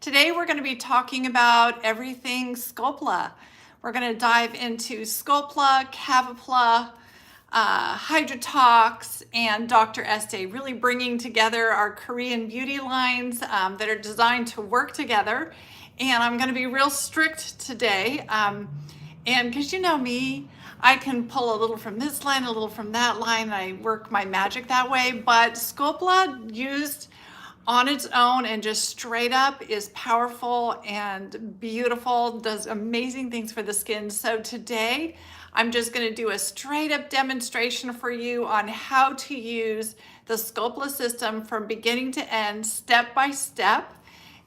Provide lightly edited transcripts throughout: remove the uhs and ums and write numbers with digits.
Today we're going to be talking about everything Sculplla. We're going to dive into Sculplla, Cavapla, Hydrotox, and Dr. Estee, really bringing together our Korean beauty lines that are designed to work together. And I'm going to be real strict today. And because you know me, I can pull a little from this line, a little from that line. I work my magic that way. But Sculplla used on its own and just straight up is powerful and beautiful, does amazing things for the skin. So today I'm just going to do a straight up demonstration for you on how to use the Sculplla system from beginning to end, step by step.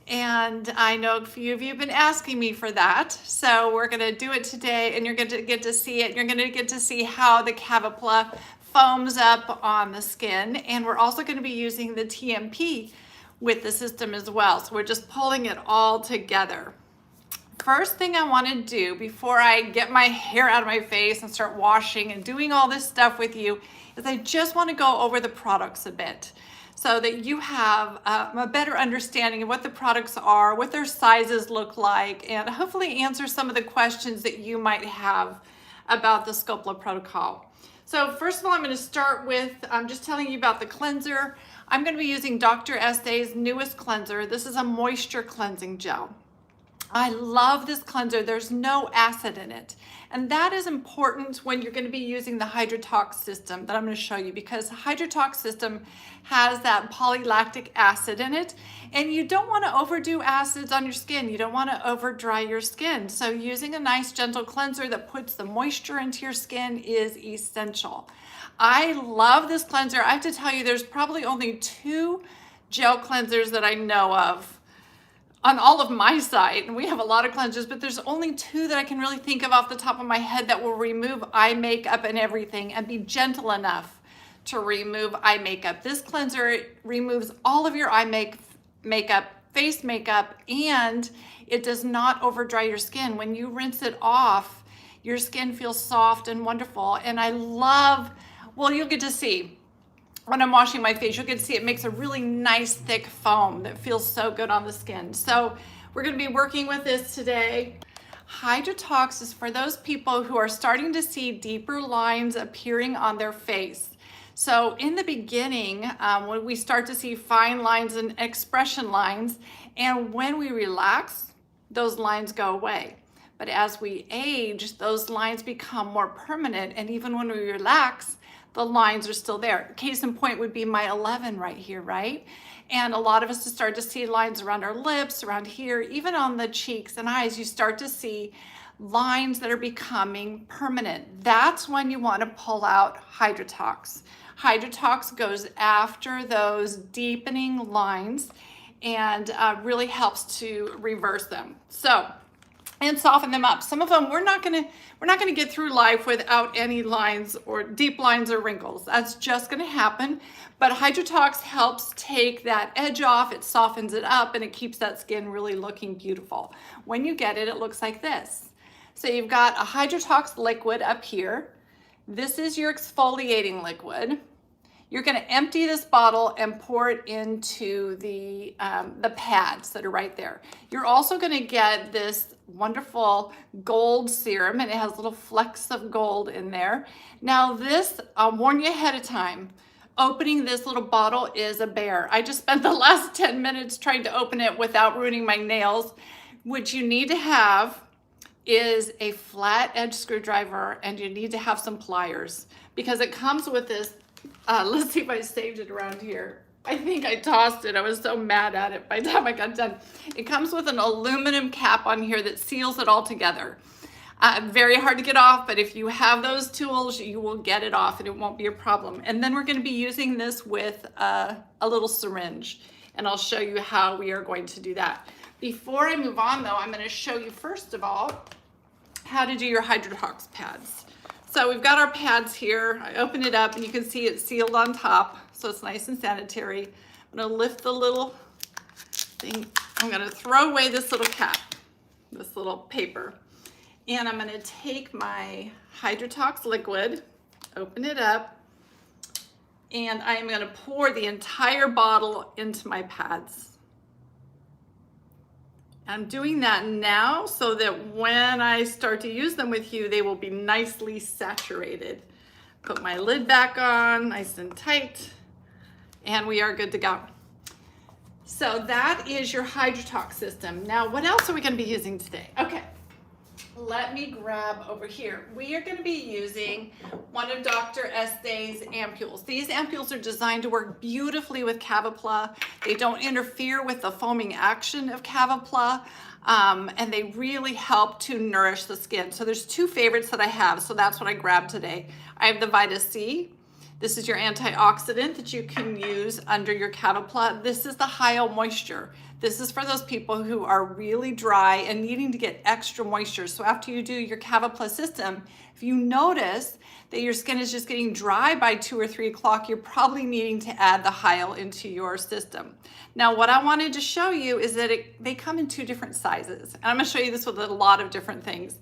And I know a few of you have been asking me for that. So we're going to do it today, and you're going to get to see it. You're going to get to see how the Cavapla foams up on the skin. And we're also going to be using the TMP with the system as well. So we're just pulling it all together. First thing I want to do before I get my hair out of my face and start washing and doing all this stuff with you is I just want to go over the products a bit so that you have a better understanding of what the products are, what their sizes look like, and hopefully answer some of the questions that you might have about the Sculplla protocol. So first of all, I'm going to start with just telling you about the cleanser. I'm going to be using Dr. Estee's newest cleanser. This is a moisture cleansing gel. I love this cleanser. There's no acid in it. And that is important when you're going to be using the Hydrotox system that I'm going to show you, because the Hydrotox system has that polylactic acid in it, and you don't want to overdo acids on your skin. You don't want to over dry your skin. So using a nice gentle cleanser that puts the moisture into your skin is essential. I love this cleanser. I have to tell you, there's probably only 2 gel cleansers that I know of on all of my site, and we have a lot of cleansers, but there's only 2 that I can really think of off the top of my head that will remove eye makeup and everything and be gentle enough to remove eye makeup. This cleanser removes all of your eye makeup, face makeup, and it does not over dry your skin. When you rinse it off, your skin feels soft and wonderful. And I love, well, you'll get to see when I'm washing my face, you'll get to see it makes a really nice thick foam that feels so good on the skin. So we're going to be working with this today. Hydrotox is for those people who are starting to see deeper lines appearing on their face. So in the beginning, when we start to see fine lines and expression lines, and when we relax, those lines go away. But as we age, those lines become more permanent, and even when we relax, the lines are still there. Case in point would be my 11 right here, right? And a lot of us start to see lines around our lips, around here, even on the cheeks and eyes. You start to see lines that are becoming permanent. That's when you want to pull out Hydrotox. Hydrotox goes after those deepening lines and really helps to reverse them. So, and soften them up. Some of them we're not gonna get through life without any lines or deep lines or wrinkles. That's just gonna happen. But Hydrotox helps take that edge off, it softens it up, and it keeps that skin really looking beautiful. When you get it, it looks like this. So you've got a Hydrotox liquid up here. This is your exfoliating liquid. You're going to empty this bottle and pour it into the pads that are right there. You're also going to get this wonderful gold serum, and it has little flecks of gold in there. Now this, I'll warn you ahead of time, opening this little bottle is a bear. I just spent the last 10 minutes trying to open it without ruining my nails. What you need to have is a flat edge screwdriver, and you need to have some pliers, because it comes with this. Let's see if I saved it around here. I think I tossed it. I was so mad at it by the time I got done. It comes with an aluminum cap on here that seals it all together. Very hard to get off, but if you have those tools, you will get it off and it won't be a problem. And then we're going to be using this with a little syringe, and I'll show you how we are going to do that. Before I move on though, I'm going to show you first of all how to do your Hydrotox pads. So we've got our pads here. I open it up and you can see it's sealed on top, so it's nice and sanitary. I'm gonna lift the little thing. I'm gonna throw away this little cap, this little paper. And I'm gonna take my Hydrotox liquid, open it up, and I'm gonna pour the entire bottle into my pads. I'm doing that now so that when I start to use them with you, they will be nicely saturated. Put my lid back on, nice and tight, and we are good to go. So that is your Hydrotox system. Now, what else are we going to be using today? Okay, let me grab over here. We are going to be using one of Dr. Estei's Ampoules. These Ampoules are designed to work beautifully with Cavapla. They don't interfere with the foaming action of Cavapla, and they really help to nourish the skin. So there's two favorites that I have, so that's what I grabbed today. I have the Vita C. This is your antioxidant that you can use under your Cavapla. This is the Hyo Moisture. This is for those people who are really dry and needing to get extra moisture. So after you do your Cavapla system, if you notice that your skin is just getting dry by 2 or 3 o'clock, you're probably needing to add the Hyo into your system. Now, what I wanted to show you is that they come in 2 different sizes. And I'm gonna show you this with a lot of different things.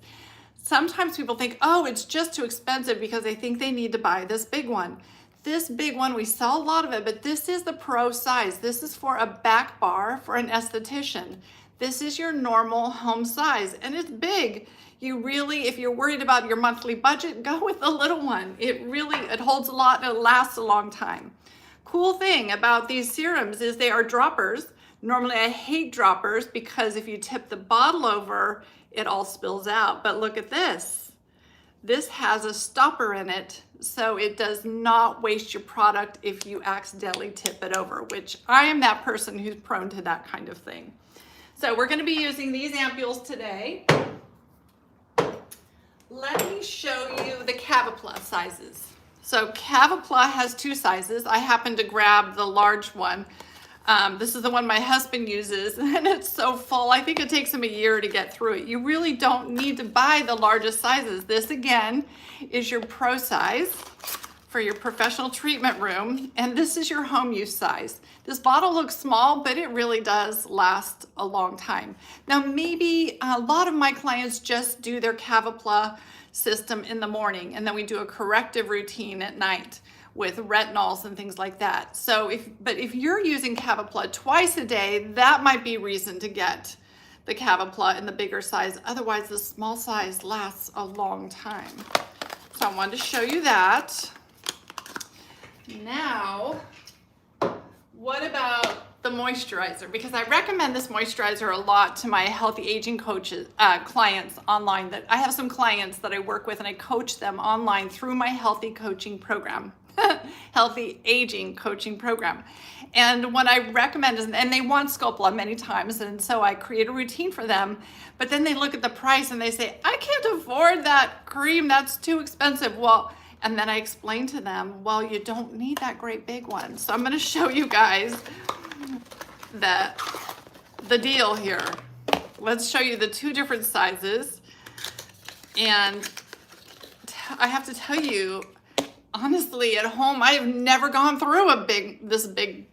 Sometimes people think, oh, it's just too expensive because they think they need to buy this big one. This big one, we sell a lot of it, but this is the pro size. This is for a back bar for an esthetician. This is your normal home size, and it's big. You really, if you're worried about your monthly budget, go with the little one. It holds a lot and it lasts a long time. Cool thing about these serums is they are droppers. Normally I hate droppers because if you tip the bottle over, it all spills out. But look at this. This has a stopper in it, so it does not waste your product if you accidentally tip it over, which I am that person who's prone to that kind of thing. So we're going to be using these Ampoules today. Let me show you the Cavapla sizes. So Cavapla has 2 sizes. I happen to grab the large one. This is the one my husband uses, and it's so full. I think it takes him a year to get through it. You really don't need to buy the largest sizes. This, again, is your pro size for your professional treatment room, and this is your home use size. This bottle looks small, but it really does last a long time. Now, maybe a lot of my clients just do their Cavapla system in the morning, and then we do a corrective routine at night with retinols and things like that. So if you're using Cavapla twice a day, that might be reason to get the Cavapla in the bigger size. Otherwise, the small size lasts a long time. So I wanted to show you that. Now, what about the moisturizer? Because I recommend this moisturizer a lot to my healthy aging coaches, clients online. That I have some clients that I work with and I coach them online through my healthy coaching program. Healthy aging coaching program. And what I recommend is, and they want Sculplla many times, and so I create a routine for them, but then they look at the price and they say, I can't afford that cream, that's too expensive. Well, and then I explain to them, well, you don't need that great big one. So I'm going to show you guys the deal here. Let's show you the 2 different sizes. And I have to tell you, honestly, at home, I have never gone through this big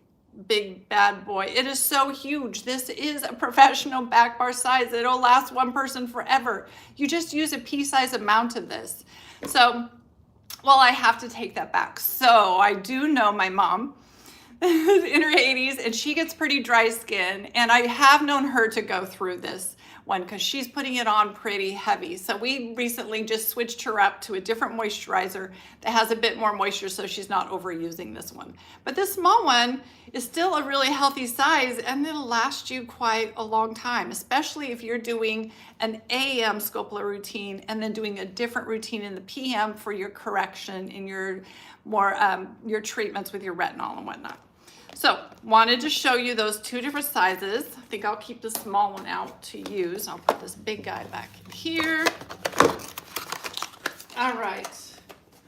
bad boy. It is so huge. This is a professional back bar size. It'll last one person forever. You just use a pea-sized amount of this. So, well, I have to take that back. So I do know my mom in her 80s, and she gets pretty dry skin, and I have known her to go through this one because she's putting it on pretty heavy. So we recently just switched her up to a different moisturizer that has a bit more moisture so she's not overusing this one. But this small one is still a really healthy size, and it'll last you quite a long time, especially if you're doing an AM Sculplla routine and then doing a different routine in the PM for your correction and your treatments with your retinol and whatnot. So wanted to show you those 2 different sizes. I think I'll keep the small one out to use. I'll put this big guy back in here. All right,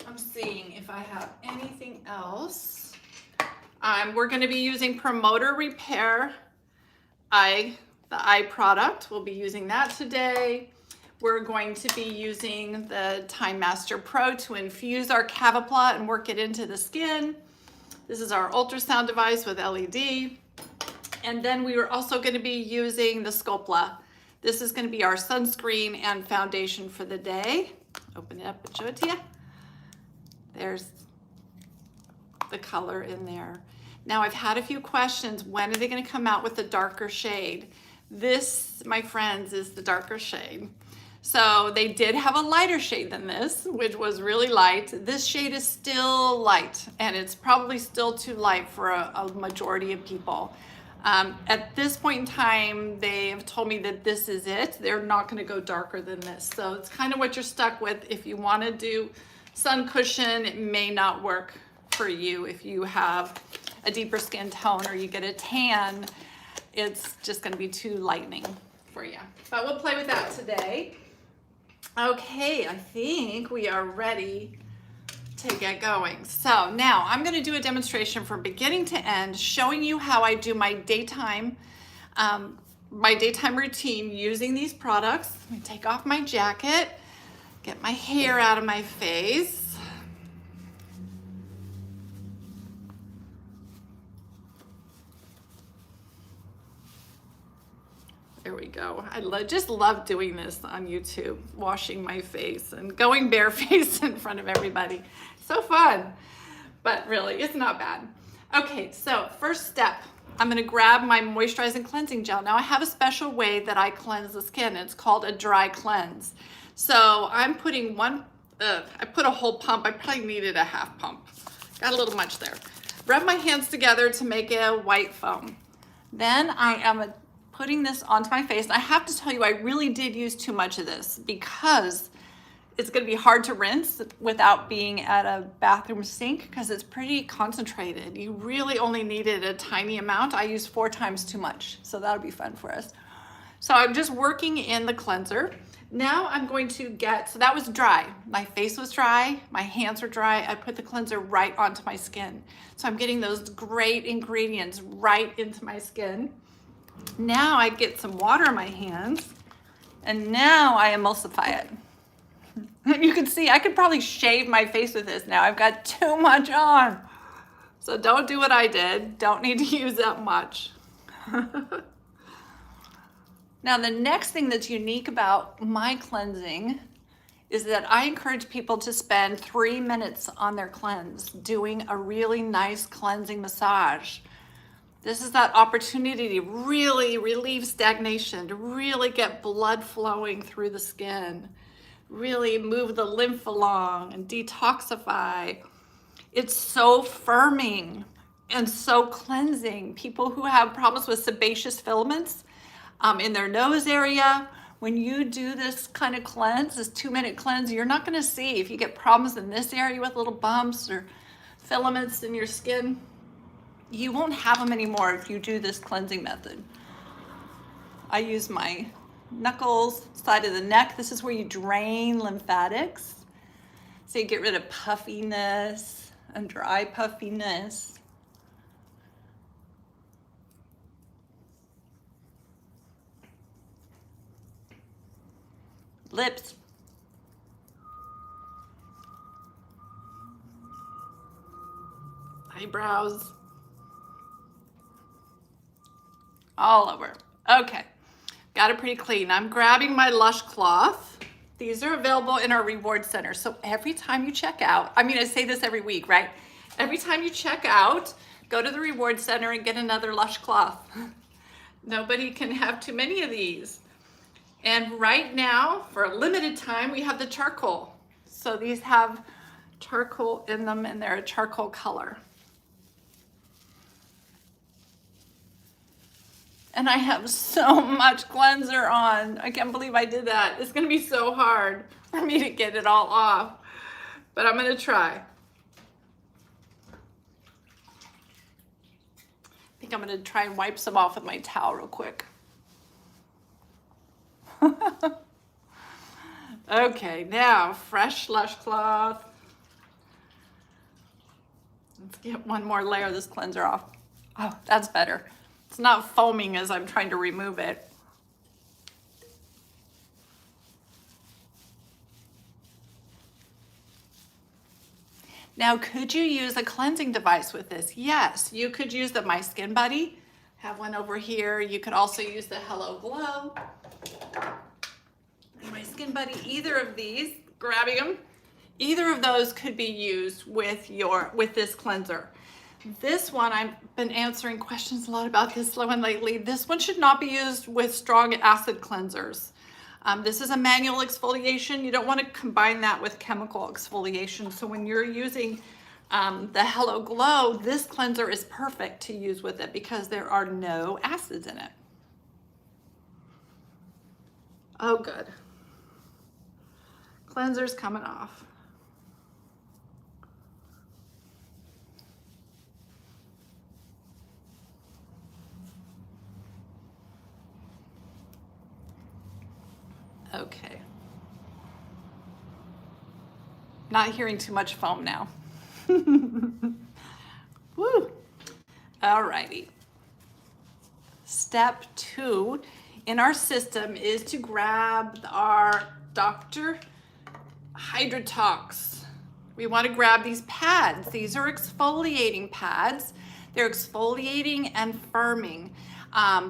I'm seeing if I have anything else. We're gonna be using Promoter Repair the eye product. We'll be using that today. We're going to be using the Time Master Pro to infuse our Cavapla and work it into the skin. This is our ultrasound device with LED. And then we are also going to be using the Sculplla. This is going to be our sunscreen and foundation for the day. Open it up and show it to you. There's the color in there. Now, I've had a few questions. When are they going to come out with the darker shade? This, my friends, is the darker shade. So they did have a lighter shade than this, which was really light. This shade is still light, and it's probably still too light for a majority of people. At this point in time, they have told me that this is it. They're not gonna go darker than this. So it's kind of what you're stuck with. If you wanna do sun cushion, it may not work for you. If you have a deeper skin tone or you get a tan, it's just gonna be too lightening for you. But we'll play with that today. Okay, I think we are ready to get going. So now I'm going to do a demonstration from beginning to end, showing you how I do my daytime routine using these products. Let me take off my jacket, get my hair out of my face. There we go. I just love doing this on YouTube, washing my face and going barefaced in front of everybody. So fun, but really, it's not bad. Okay, so first step, I'm gonna grab my moisturizing cleansing gel. Now I have a special way that I cleanse the skin. It's called a dry cleanse. So I'm putting I put a whole pump. I probably needed a half pump. Got a little much there. Rub my hands together to make a white foam. Then I am putting this onto my face. And I have to tell you, I really did use too much of this because it's gonna be hard to rinse without being at a bathroom sink because it's pretty concentrated. You really only needed a tiny amount. I used 4 times too much, so that'll be fun for us. So I'm just working in the cleanser. Now I'm going to so that was dry. My face was dry, my hands were dry. I put the cleanser right onto my skin. So I'm getting those great ingredients right into my skin. Now I get some water in my hands, and now I emulsify it. You can see I could probably shave my face with this now. I've got too much on. So don't do what I did. Don't need to use that much. Now the next thing that's unique about my cleansing is that I encourage people to spend 3 minutes on their cleanse doing a really nice cleansing massage. This is that opportunity to really relieve stagnation, to really get blood flowing through the skin, really move the lymph along and detoxify. It's so firming and so cleansing. People who have problems with sebaceous filaments in their nose area, when you do this kind of cleanse, this 2-minute cleanse, you're not gonna see if you get problems in this area with little bumps or filaments in your skin. You won't have them anymore if you do this cleansing method. I use my knuckles, side of the neck. This is where you drain lymphatics. So you get rid of puffiness and dry puffiness. Lips. Eyebrows. All over. Okay, got it pretty clean. I'm grabbing my Lush cloth. These are available in our reward center. So every time you check out, I say this every week, right? Every time you check out, go to the reward center and get another Lush cloth. Nobody can have too many of these. And right now, for a limited time, we have the charcoal. So these have charcoal in them and they're a charcoal color. And I have so much cleanser on. I can't believe I did that. It's gonna be so hard for me to get it all off, but I'm gonna try. I think I'm gonna try and wipe some off with my towel real quick. Okay, now fresh Lush cloth. Let's get one more layer of this cleanser off. Oh, that's better. It's not foaming as I'm trying to remove it. Now, could you use a cleansing device with this? Yes, you could use the My Skin Buddy. Have one over here. You could also use the Hello Glow. My Skin Buddy, either of these, grabbing them, either of those could be used with this cleanser. This one, I've been answering questions a lot about this one lately. This one should not be used with strong acid cleansers. This is a manual exfoliation. You don't want to combine that with chemical exfoliation. So when you're using the Hello Glow, this cleanser is perfect to use with it because there are no acids in it. Oh, good. Cleanser's coming off. Okay. Not hearing too much foam now. Woo. Alrighty. Step 2 in our system is to grab our Dr. Hydrotox. We want to grab these pads. These are exfoliating pads. They're exfoliating and firming.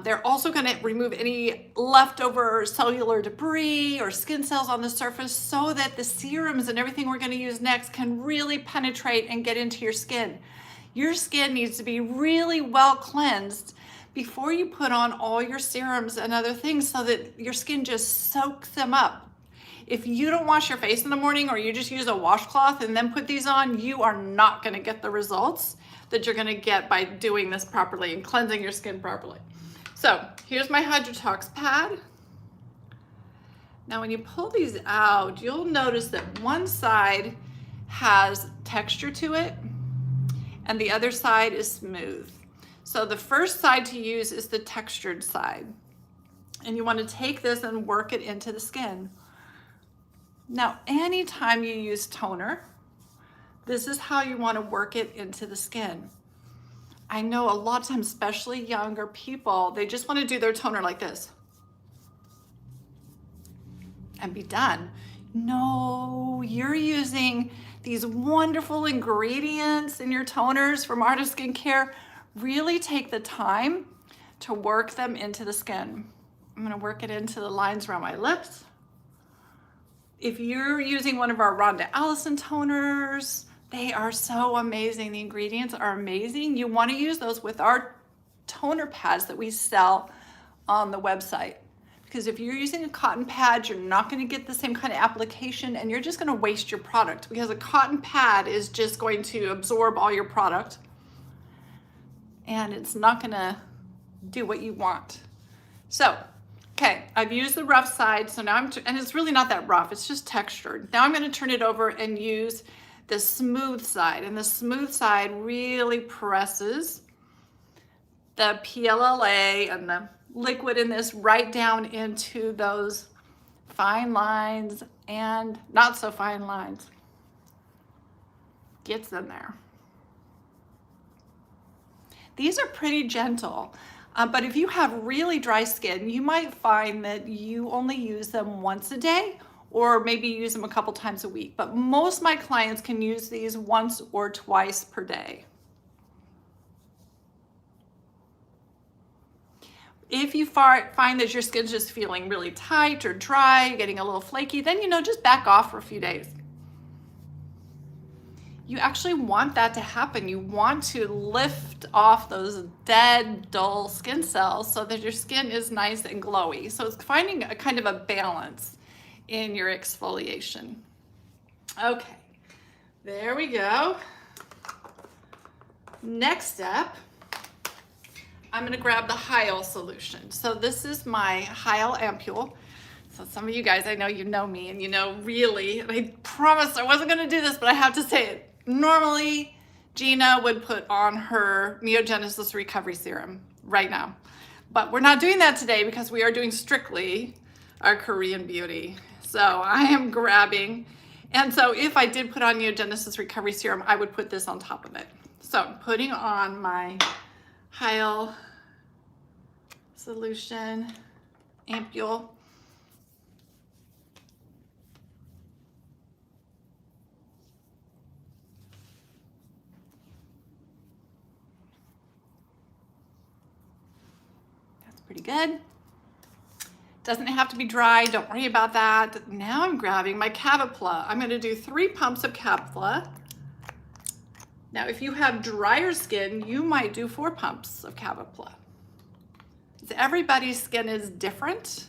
They're also going to remove any leftover cellular debris or skin cells on the surface so that the serums and everything we're going to use next can really penetrate and get into your skin. Your skin needs to be really well cleansed before you put on all your serums and other things so that your skin just soaks them up. If you don't wash your face in the morning or you just use a washcloth and then put these on, you are not going to get the results that you're going to get by doing this properly and cleansing your skin properly. So here's my Hydrotox pad. Now when you pull these out, you'll notice that one side has texture to it and the other side is smooth. So the first side to use is the textured side. And you want to take this and work it into the skin. Now, anytime you use toner, this is how you want to work it into the skin. I know a lot of times, especially younger people, they just want to do their toner like this and be done. No, you're using these wonderful ingredients in your toners from Art of Skincare. Really take the time to work them into the skin. I'm going to work it into the lines around my lips. If you're using one of our Rhonda Allison toners, they are so amazing. The ingredients are amazing. You want to use those with our toner pads that we sell on the website. Because if you're using a cotton pad, you're not going to get the same kind of application and you're just going to waste your product because a cotton pad is just going to absorb all your product and it's not going to do what you want. So, okay, I've used the rough side, so now and it's really not that rough, it's just textured. Now I'm going to turn it over and use the smooth side, and the smooth side really presses the PLLA and the liquid in this right down into those fine lines and not so fine lines. Gets in there. These are pretty gentle. But if you have really dry skin, you might find that you only use them once a day or maybe use them a couple times a week. But most of my clients can use these once or twice per day. If you find that your skin's just feeling really tight or dry, getting a little flaky, then just back off for a few days. You actually want that to happen. You want to lift off those dead, dull skin cells so that your skin is nice and glowy. So it's finding a kind of a balance in your exfoliation. Okay, there we go. Next step, I'm gonna grab the Hyal solution. So this is my Hyal Ampule. So some of you guys, I know you know me and really, and I promised I wasn't gonna do this, but I have to say it. Normally, Gina would put on her Neogenesis Recovery Serum right now. But we're not doing that today because we are doing strictly our Korean beauty. So I am grabbing, and so if I did put on Neogenesis Recovery Serum, I would put this on top of it. So I'm putting on my Hyal solution, Ampule. Pretty good. Doesn't have to be dry, don't worry about that. Now I'm grabbing my Cavapla. I'm gonna do 3 pumps of Cavapla. Now, if you have drier skin, you might do 4 pumps of Cavapla. Everybody's skin is different.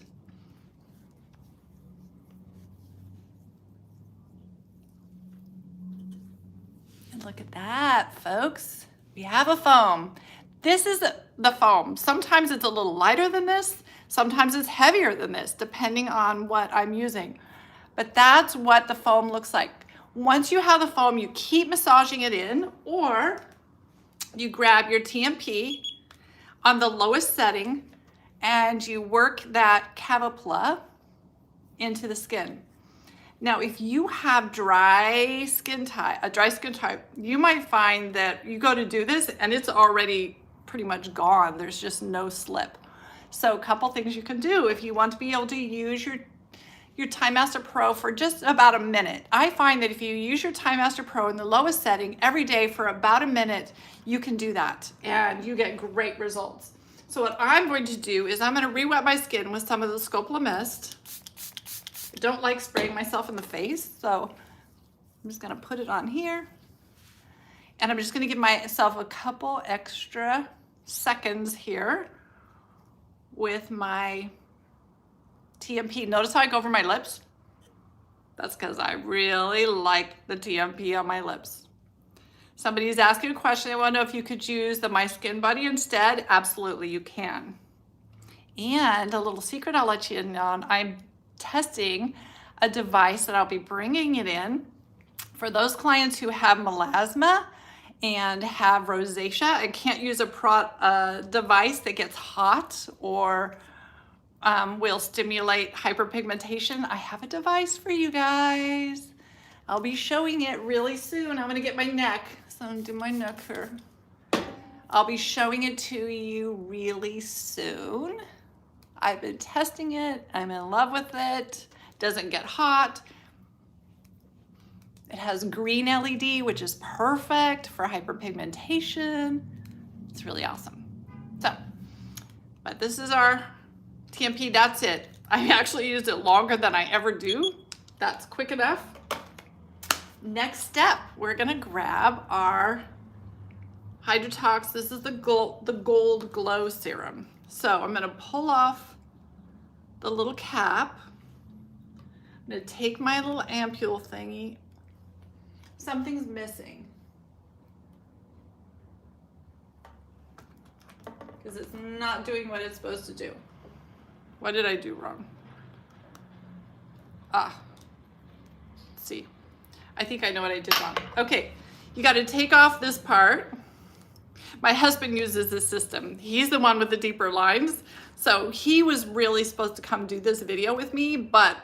And look at that, folks. We have a foam. This is the foam. Sometimes it's a little lighter than this. Sometimes it's heavier than this, depending on what I'm using. But that's what the foam looks like. Once you have the foam, you keep massaging it in, or you grab your TMP on the lowest setting and you work that Cavapla into the skin. Now, if you have a dry skin type, you might find that you go to do this and it's already pretty much gone. There's just no slip. So a couple things you can do if you want to be able to use your Time Master Pro for just about a minute. I find that if you use your Time Master Pro in the lowest setting every day for about a minute, you can do that and you get great results. So what I'm going to do is I'm going to re-wet my skin with some of the Sculplla mist. I don't like spraying myself in the face, so I'm just going to put it on here. And I'm just going to give myself a couple extra seconds here with my TMP. Notice how I go over my lips? That's because I really like the TMP on my lips. Somebody's asking a question. They want to know if you could use the My Skin Buddy instead. Absolutely, you can. And a little secret I'll let you in on, I'm testing a device that I'll be bringing it in for those clients who have melasma and have rosacea and can't use a device that gets hot or will stimulate hyperpigmentation. I have a device for you guys. I'll be showing it really soon. I'm gonna get my neck, so I'm gonna do my neck here. I'll be showing it to you really soon. I've been testing it. I'm in love with it. Doesn't get hot. It has green LED, which is perfect for hyperpigmentation. It's really awesome. So, but this is our TMP. That's it. I actually used it longer than I ever do. That's quick enough. Next step, we're gonna grab our Hydrotox. This is the Gold Glow Serum. So I'm gonna pull off the little cap. I'm gonna take my little ampule thingy. Something's missing. Because it's not doing what it's supposed to do. What did I do wrong? Let's see. I think I know what I did wrong. Okay, you got to take off this part. My husband uses this system. He's the one with the deeper lines. So he was really supposed to come do this video with me, but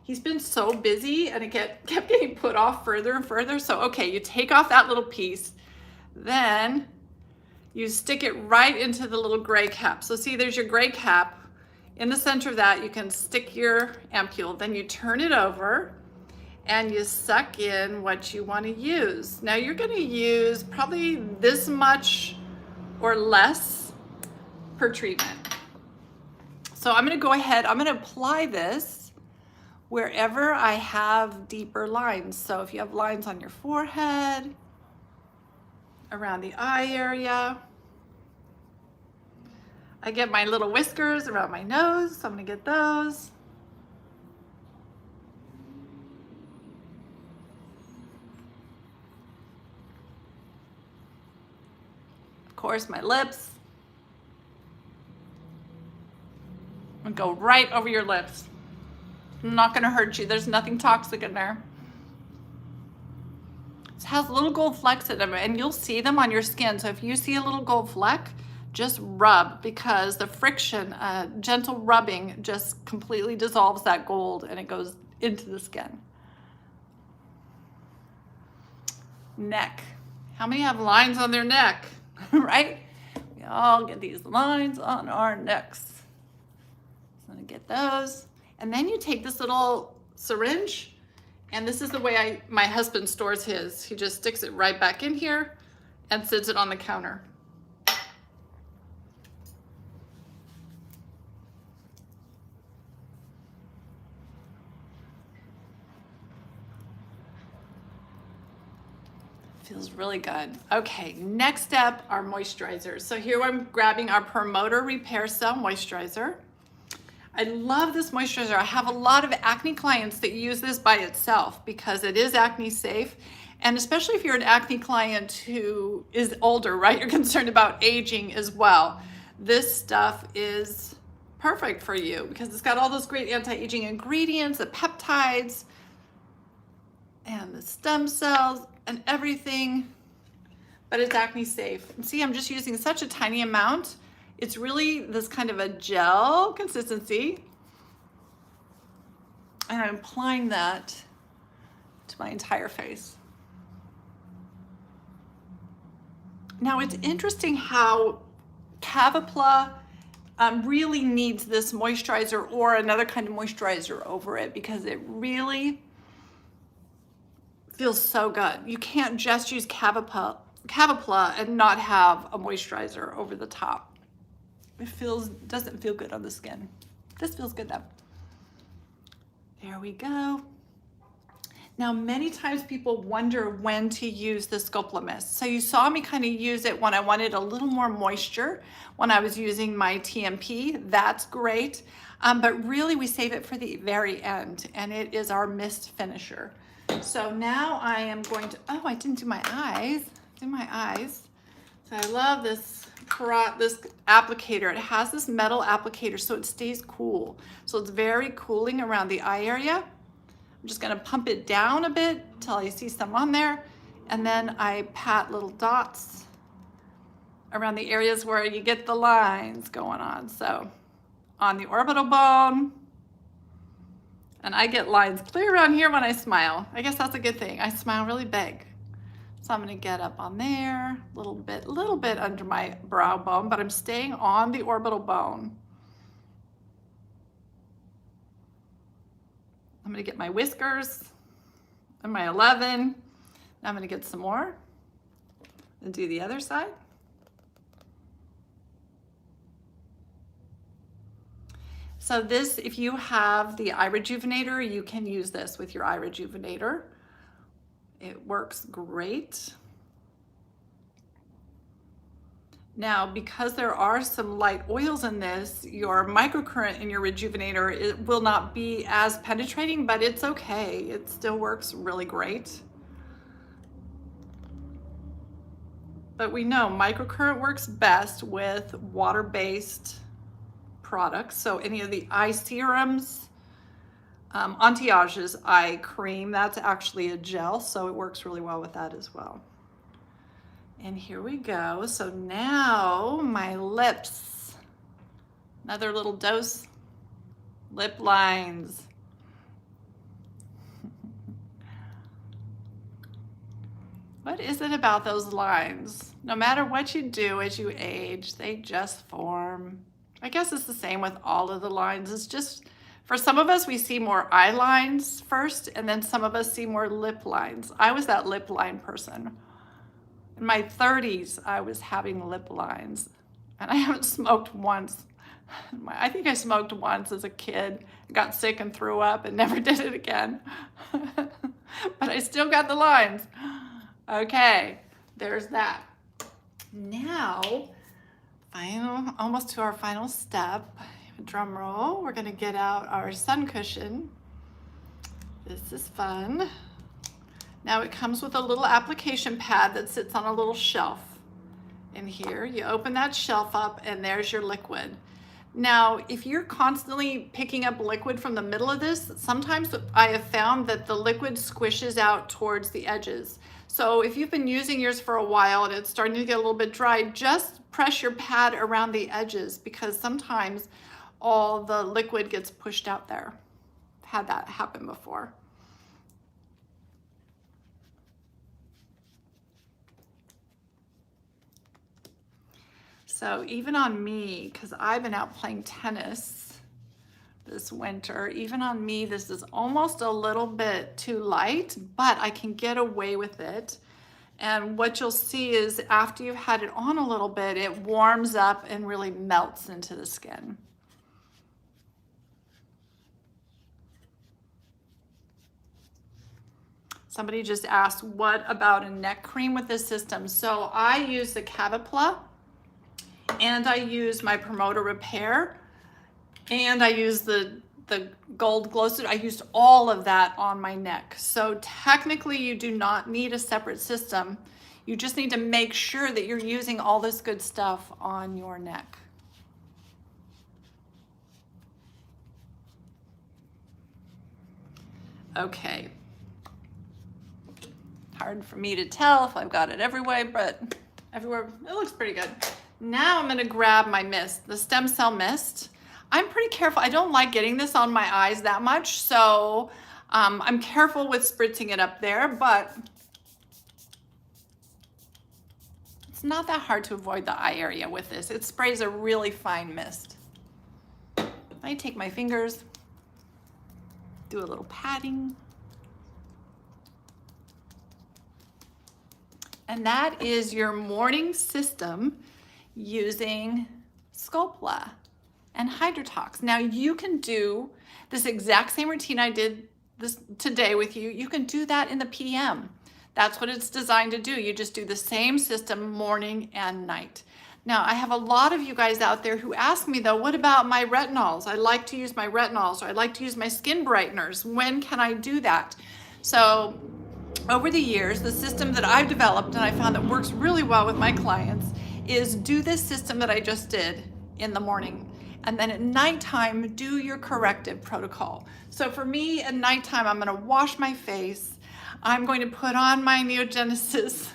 he's been so busy and it kept getting put off further and further. So, okay, you take off that little piece, then you stick it right into the little gray cap. So see, there's your gray cap. In the center of that, you can stick your ampule. Then you turn it over and you suck in what you want to use. Now you're going to use probably this much or less per treatment. So I'm going to go ahead, I'm going to apply this wherever I have deeper lines. So if you have lines on your forehead, around the eye area, I get my little whiskers around my nose, so I'm going to get those. Of course, my lips. And go right over your lips. I'm not going to hurt you. There's nothing toxic in there. It has little gold flecks in them, and you'll see them on your skin. So if you see a little gold fleck, just rub, because the friction, gentle rubbing just completely dissolves that gold and it goes into the skin. Neck. How many have lines on their neck? Right? We all get these lines on our necks. So I'm gonna get those. And then you take this little syringe, and this is the way my husband stores his. He just sticks it right back in here and sits it on the counter. feels really good. Okay, next step, our moisturizers. So here I'm grabbing our Promoter Repair Cell Moisturizer. I love this moisturizer. I have a lot of acne clients that use this by itself because it is acne safe. And especially if you're an acne client who is older, right? You're concerned about aging as well. This stuff is perfect for you because it's got all those great anti-aging ingredients, the peptides, and the stem cells and everything, but it's acne safe. And see, I'm just using such a tiny amount. It's really this kind of a gel consistency. And I'm applying that to my entire face. Now it's interesting how Cavapla really needs this moisturizer or another kind of moisturizer over it because it really feels so good. You can't just use Cavapla and not have a moisturizer over the top. It doesn't feel good on the skin. This feels good though. There we go. Now, many times people wonder when to use the Sculplla mist. So you saw me kind of use it when I wanted a little more moisture, when I was using my TMP. That's great. But really we save it for the very end, and it is our mist finisher. So now I am going to, oh, I didn't do my eyes. So I love this applicator. It has this metal applicator so it stays cool. So it's very cooling around the eye area. I'm just gonna pump it down a bit till I see some on there. And then I pat little dots around the areas where you get the lines going on. So on the orbital bone, and I get lines clear around here when I smile. I guess that's a good thing. I smile really big. So I'm gonna get up on there, a little bit under my brow bone, but I'm staying on the orbital bone. I'm gonna get my whiskers and my 11. Now I'm gonna get some more and do the other side. So this, if you have the eye rejuvenator, you can use this with your eye rejuvenator. It works great. Now, because there are some light oils in this, your microcurrent in your rejuvenator, it will not be as penetrating, but it's okay. It still works really great. But we know microcurrent works best with water-based products. So any of the eye serums, Anti-Age's eye cream, that's actually a gel, so it works really well with that as well. And here we go. So now my lips, another little dose, lip lines. What is it about those lines? No matter what you do as you age, they just form. I guess it's the same with all of the lines. It's just, for some of us, we see more eye lines first, and then some of us see more lip lines. I was that lip line person. In my 30s, I was having lip lines, and I haven't smoked once. I think I smoked once as a kid, got sick and threw up and never did it again. But I still got the lines. Okay, there's that. Now, almost to our final step. Drum roll, we're gonna get out our sun cushion. This is fun. Now it comes with a little application pad that sits on a little shelf. And here, you open that shelf up and there's your liquid. Now, if you're constantly picking up liquid from the middle of this, sometimes I have found that the liquid squishes out towards the edges. So if you've been using yours for a while and it's starting to get a little bit dry, just press your pad around the edges because sometimes all the liquid gets pushed out there. I've had that happen before. So even on me, because I've been out playing tennis this winter, even on me, this is almost a little bit too light, but I can get away with it. And what you'll see is after you've had it on a little bit, it warms up and really melts into the skin. Somebody just asked, what about a neck cream with this system? So I use the Cavapla, and I use my Promoter Repair, and I use the Gold Glow Suit. I used all of that on my neck. So technically you do not need a separate system. You just need to make sure that you're using all this good stuff on your neck. Okay. Hard for me to tell if I've got it everywhere, but everywhere it looks pretty good. Now I'm gonna grab my mist, the stem cell mist. I'm pretty careful. I don't like getting this on my eyes that much, so I'm careful with spritzing it up there, but it's not that hard to avoid the eye area with this. It sprays a really fine mist. I take my fingers, do a little patting. And that is your morning system using Sculplla and Hydrotox. Now you can do this exact same routine I did this today with you. You can do that in the PM. That's what it's designed to do. You just do the same system morning and night. Now I have a lot of you guys out there who ask me though, what about my retinols? I like to use my retinols, or I like to use my skin brighteners. When can I do that? So over the years, the system that I've developed and I found that works really well with my clients is do this system that I just did in the morning. And then at nighttime, do your corrective protocol. So for me, at nighttime, I'm gonna wash my face. I'm going to put on my Neogenesis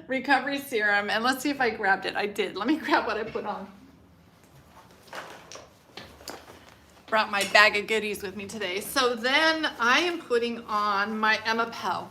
Recovery Serum. And let's see if I grabbed it. I did. Let me grab what I put on. Brought my bag of goodies with me today. So then I am putting on my Ampoules.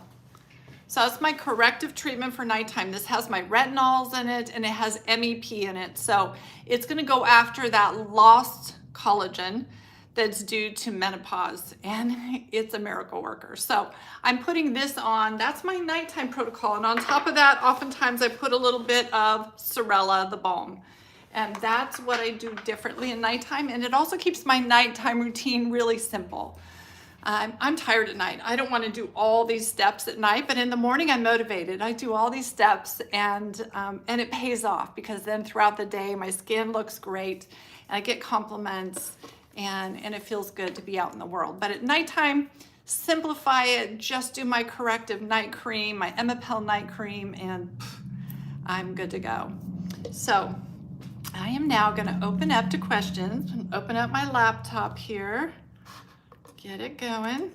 So that's my corrective treatment for nighttime. This has my retinols in it and it has MEP in it. So it's gonna go after that lost collagen that's due to menopause, and it's a miracle worker. So I'm putting this on, that's my nighttime protocol. And on top of that, oftentimes I put a little bit of Sculplla, the balm. And that's what I do differently in nighttime. And it also keeps my nighttime routine really simple. I'm tired at night. I don't want to do all these steps at night, but in the morning I'm motivated. I do all these steps and it pays off, because then throughout the day my skin looks great and I get compliments and it feels good to be out in the world. But at nighttime, simplify it. Just do my corrective night cream, my Ampoules night cream, and I'm good to go. So I am now going to open up to questions. Open up my laptop here. Get it going.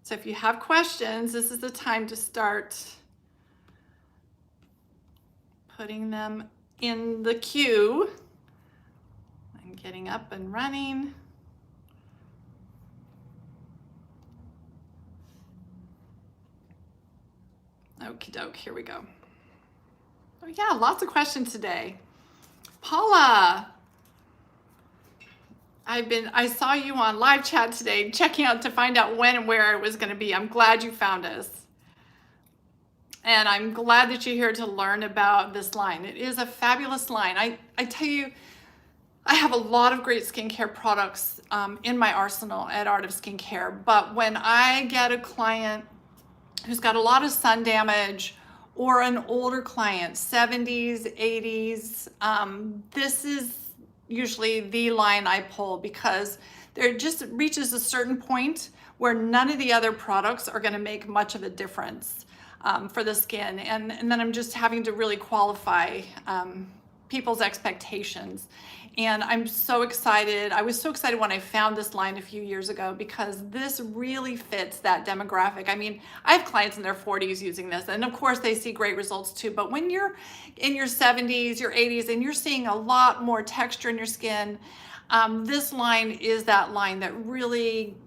So if you have questions, this is the time to start putting them in the queue. I'm getting up and running. Okie doke, here we go. Oh yeah, lots of questions today. Paula, I saw you on live chat today, checking out to find out when and where it was going to be. I'm glad you found us. And I'm glad that you're here to learn about this line. It is a fabulous line. I tell you, I have a lot of great skincare products in my arsenal at Art of Skincare. But when I get a client who's got a lot of sun damage, or an older client, 70s, 80s, this is usually the line I pull, because there just reaches a certain point where none of the other products are going to make much of a difference for the skin. And then I'm just having to really qualify people's expectations. And I'm so excited. I was so excited when I found this line a few years ago, because this really fits that demographic. I mean, I have clients in their 40s using this, and of course they see great results too. But when you're in your 70s, your 80s, and you're seeing a lot more texture in your skin, this line is that line that really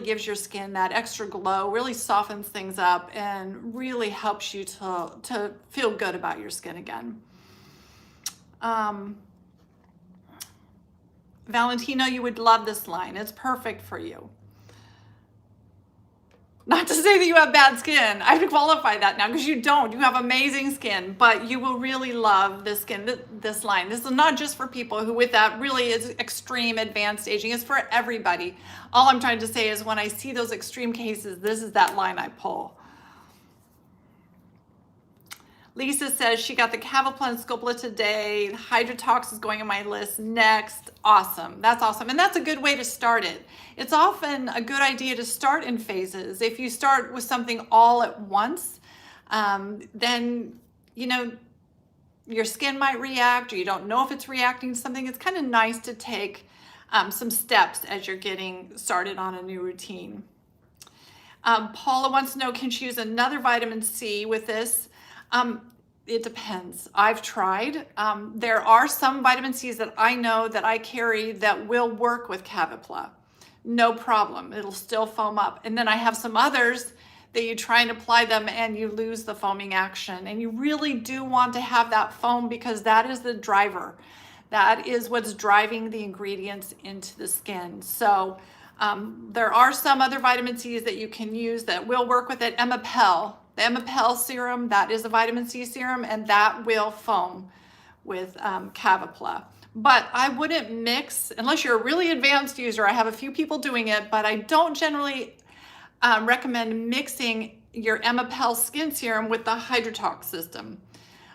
gives your skin that extra glow, really softens things up, and really helps you to feel good about your skin again. Valentino, you would love this line. It's perfect for you. Not to say that you have bad skin. I have to qualify that now because you don't. You have amazing skin, but you will really love this skin, this line. This is not just for people who with that really is extreme advanced aging. It's for everybody. All I'm trying to say is when I see those extreme cases, this is that line I pull. Lisa says she got the Cavapla and Sculplla today. Hydrotox is going on my list next. Awesome. That's awesome. And that's a good way to start it. It's often a good idea to start in phases. If you start with something all at once, then, you know, your skin might react or you don't know if it's reacting to something. It's kind of nice to take some steps as you're getting started on a new routine. Paula wants to know, can she use another vitamin C with this? It depends. I've tried. There are some vitamin C's that I know that I carry that will work with Cavapla. No problem. It'll still foam up. And then I have some others that you try and apply them and you lose the foaming action. And you really do want to have that foam because that is the driver. That is what's driving the ingredients into the skin. So there are some other vitamin C's that you can use that will work with it. The Ampoules serum, that is a vitamin C serum, and that will foam with Cavapla. But I wouldn't mix, unless you're a really advanced user. I have a few people doing it, but I don't generally recommend mixing your Ampoules skin serum with the Hydrotox system.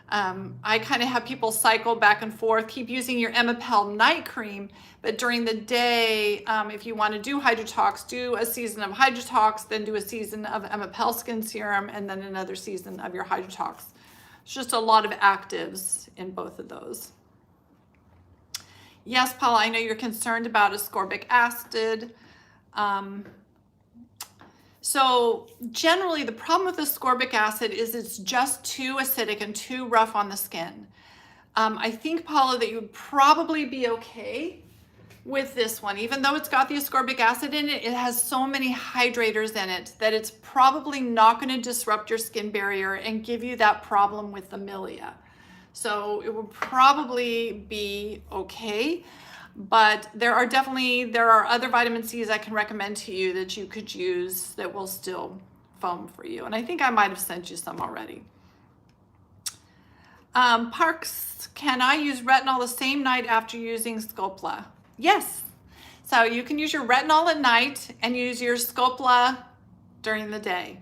I kind of have people cycle back and forth, keep using your Ampoules night cream, but during the day, if you want to do Hydrotox, do a season of Hydrotox, then do a season of Ampoules skin serum, and then another season of your Hydrotox. It's just a lot of actives in both of those. Yes, Paula, I know you're concerned about ascorbic acid. So generally the problem with ascorbic acid is it's just too acidic and too rough on the skin. I think, Paula, that you would probably be okay with this one. Even though it's got the ascorbic acid in it, it has so many hydrators in it that it's probably not going to disrupt your skin barrier and give you that problem with the milia. So it would probably be okay. But there are other vitamin C's I can recommend to you that you could use that will still foam for you. And I think I might have sent you some already. Parks, can I use retinol the same night after using Sculplla? Yes. So you can use your retinol at night and use your Sculplla during the day.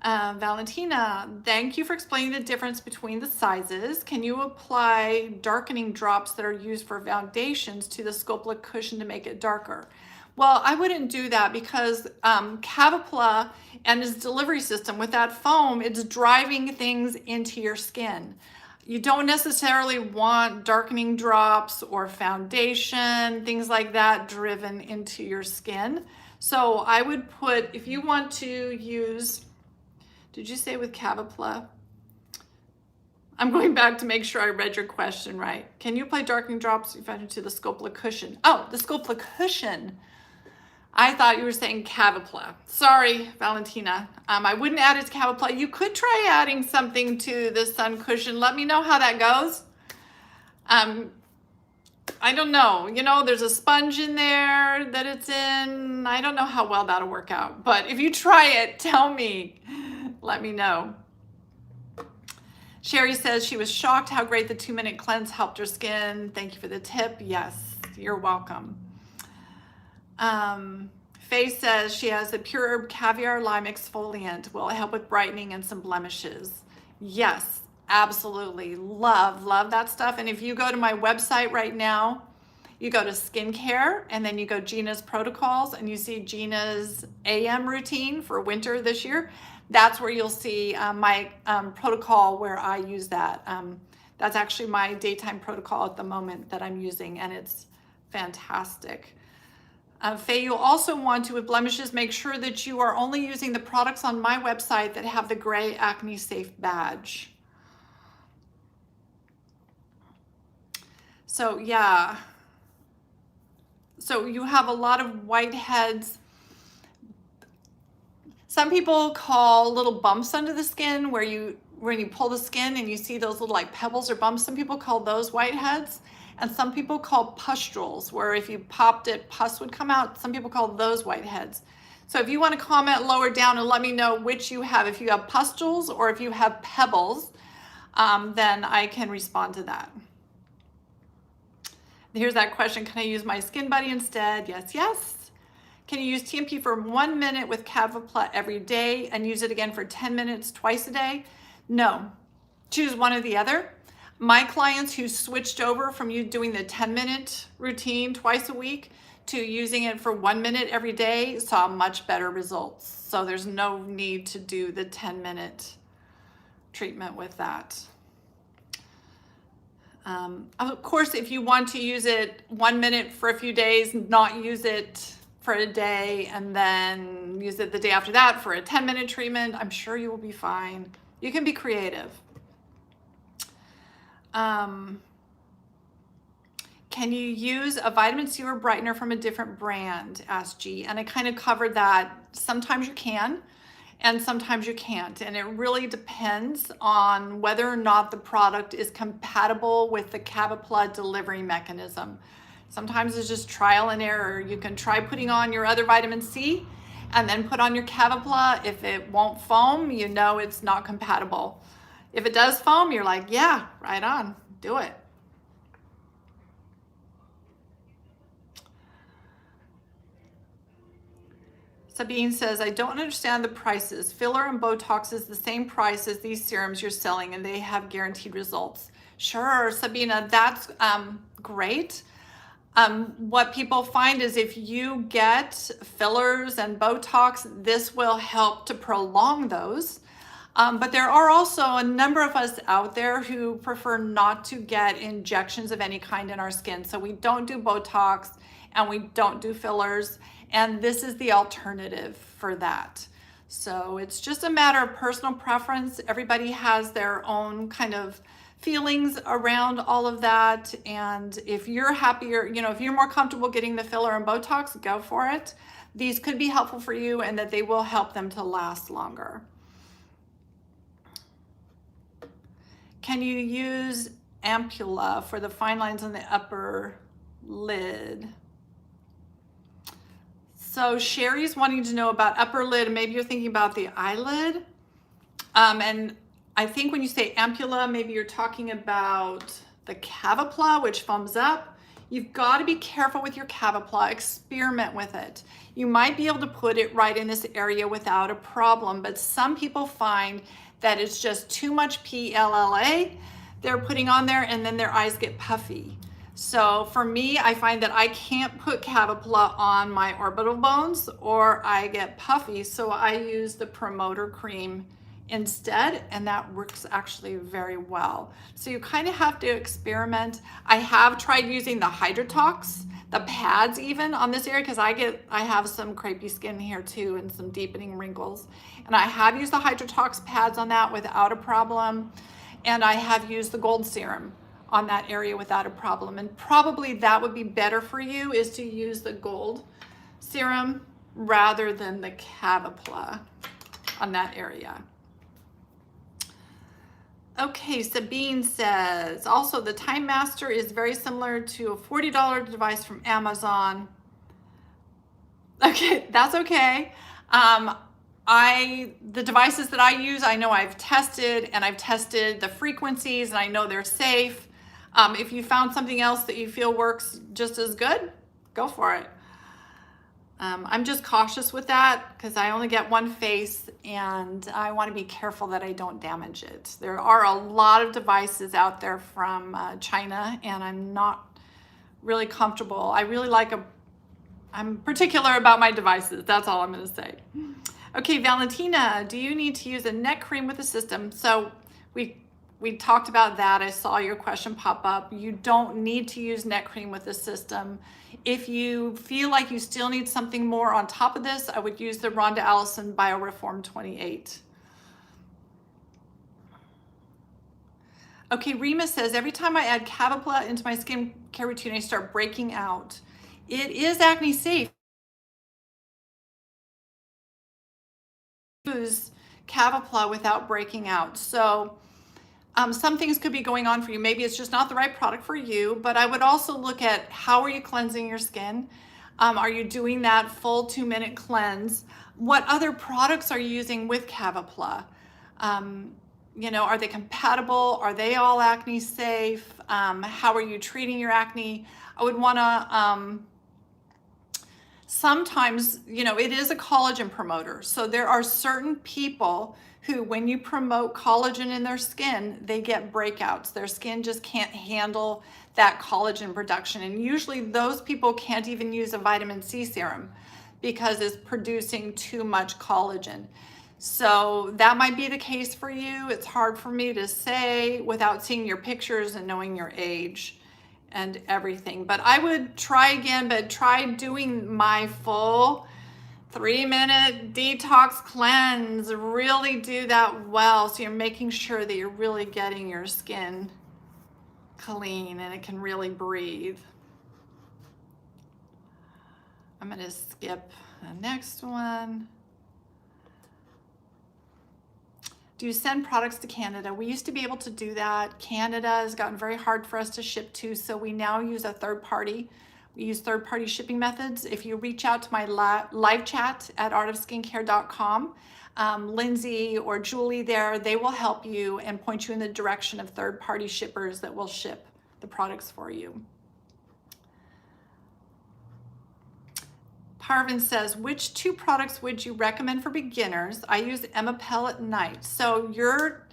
Valentina, thank you for explaining the difference between the sizes. Can you apply darkening drops that are used for foundations to the Sculplla cushion to make it darker? Well, I wouldn't do that because Cavapla and its delivery system with that foam, it's driving things into your skin. You don't necessarily want darkening drops or foundation, things like that driven into your skin. So I would put, if you want to use, did you say with Cavapla? I'm going back to make sure I read your question right. Can you apply darkening drops you found into the Sculplla cushion? Oh, the Sculplla cushion. I thought you were saying Cavapla. Sorry, Valentina. I wouldn't add it to Cavapla. You could try adding something to the sun cushion. Let me know how that goes. I don't know. You know, there's a sponge in there that it's in. I don't know how well that'll work out. But if you try it, tell me. Let me know. Sherry says she was shocked how great the 2-minute cleanse helped her skin. Thank you for the tip. Yes, you're welcome. Faye says she has a pure herb caviar lime exfoliant. Will it help with brightening and some blemishes? Yes, absolutely. Love that stuff. And if you go to my website right now, you go to skincare and then you go Gina's protocols and you see Gina's AM routine for winter this year. That's where you'll see my protocol where I use that. That's actually my daytime protocol at the moment that I'm using, and it's fantastic. Faye, you'll also want to, with blemishes, make sure that you are only using the products on my website that have the gray acne safe badge. So yeah, so you have a lot of whiteheads. Some people call little bumps under the skin when you pull the skin and you see those little like pebbles or bumps. Some people call those whiteheads. And some people call pustules, where if you popped it, pus would come out. Some people call those whiteheads. So if you want to comment lower down and let me know which you have, if you have pustules or if you have pebbles, then I can respond to that. Here's that question, can I use my Skin Buddy instead? Yes, yes. Can you use TMP for 1 minute with Cavapla every day and use it again for 10 minutes twice a day? No, choose one or the other. My clients who switched over from you doing the 10-minute routine twice a week to using it for 1 minute every day saw much better results. So there's no need to do the 10-minute treatment with that. Of course, if you want to use it 1 minute for a few days, not use it for a day, and then use it the day after that for a 10-minute treatment, I'm sure you will be fine. You can be creative. Can you use a vitamin C or brightener from a different brand? Asked G. And I kind of covered that. Sometimes you can, and sometimes you can't. And it really depends on whether or not the product is compatible with the Cavapla delivery mechanism. Sometimes it's just trial and error. You can try putting on your other vitamin C and then put on your Cavapla. If it won't foam, you know it's not compatible. If it does foam, you're like, yeah, right on, do it. Sabine says, I don't understand the prices. Filler and Botox is the same price as these serums you're selling and they have guaranteed results. Sure, Sabina, that's great. What people find is if you get fillers and Botox, this will help to prolong those. But there are also a number of us out there who prefer not to get injections of any kind in our skin. So we don't do Botox and we don't do fillers. And this is the alternative for that. So it's just a matter of personal preference. Everybody has their own kind of feelings around all of that. And if you're happier, you know, if you're more comfortable getting the filler and Botox, go for it. These could be helpful for you and that they will help them to last longer. Can you use Ampoules for the fine lines on the upper lid? So Sherry's wanting to know about upper lid, and maybe you're thinking about the eyelid. And I think when you say Ampoules, maybe you're talking about the Cavapla, which foams up. You've got to be careful with your Cavapla. Experiment with it. You might be able to put it right in this area without a problem, but some people find that it's just too much PLLA they're putting on there, and then their eyes get puffy. So for me, I find that I can't put Cavapla on my orbital bones or I get puffy. So I use the promoter cream instead, and that works actually very well. So you kind of have to experiment. I have tried using the Hydrotox, the pads even on this area, because I have some crepey skin here too and some deepening wrinkles. And I have used the Hydrotox pads on that without a problem. And I have used the gold serum on that area without a problem. And probably that would be better for you, is to use the gold serum rather than the Cavapla on that area. Okay, Sabine says, also the Time Master is very similar to a $40 device from Amazon. Okay, that's okay. The devices that I use, I know I've tested, and I've tested the frequencies, and I know they're safe. If you found something else that you feel works just as good, go for it. I'm just cautious with that because I only get one face and I want to be careful that I don't damage it. There are a lot of devices out there from China, and I'm not really comfortable. I'm particular about my devices. That's all I'm going to say. Okay, Valentina, do you need to use a neck cream with the system? So we talked about that. I saw your question pop up. You don't need to use neck cream with the system. If you feel like you still need something more on top of this, I would use the Rhonda Allison BioReform 28. Okay, Rima says, every time I add Cavapla into my skincare routine, I start breaking out. It is acne safe. Use Cavapla without breaking out. So Some things could be going on for you. Maybe it's just not the right product for you, but I would also look at how are you cleansing your skin? Are you doing that full 2-minute cleanse? What other products are you using with Cavapla? You know, are they compatible? Are they all acne safe? How are you treating your acne? I would want to, sometimes, you know, it is a collagen promoter. So there are certain people who, when you promote collagen in their skin, they get breakouts. Their skin just can't handle that collagen production. And usually those people can't even use a vitamin C serum because it's producing too much collagen. So that might be the case for you. It's hard for me to say without seeing your pictures and knowing your age and everything. But I would try again, but try doing my full 3-minute detox cleanse. Really do that well. So you're making sure that you're really getting your skin clean and it can really breathe. I'm going to skip the next one. Do you send products to Canada? We used to be able to do that. Canada has gotten very hard for us to ship to, so we now use a third party. We use third-party shipping methods. If you reach out to my live chat at artofskincare.com, Lindsay or Julie there, they will help you and point you in the direction of third-party shippers that will ship the products for you. Parvin says, which 2 products would you recommend for beginners? I use Emapel at night. So you're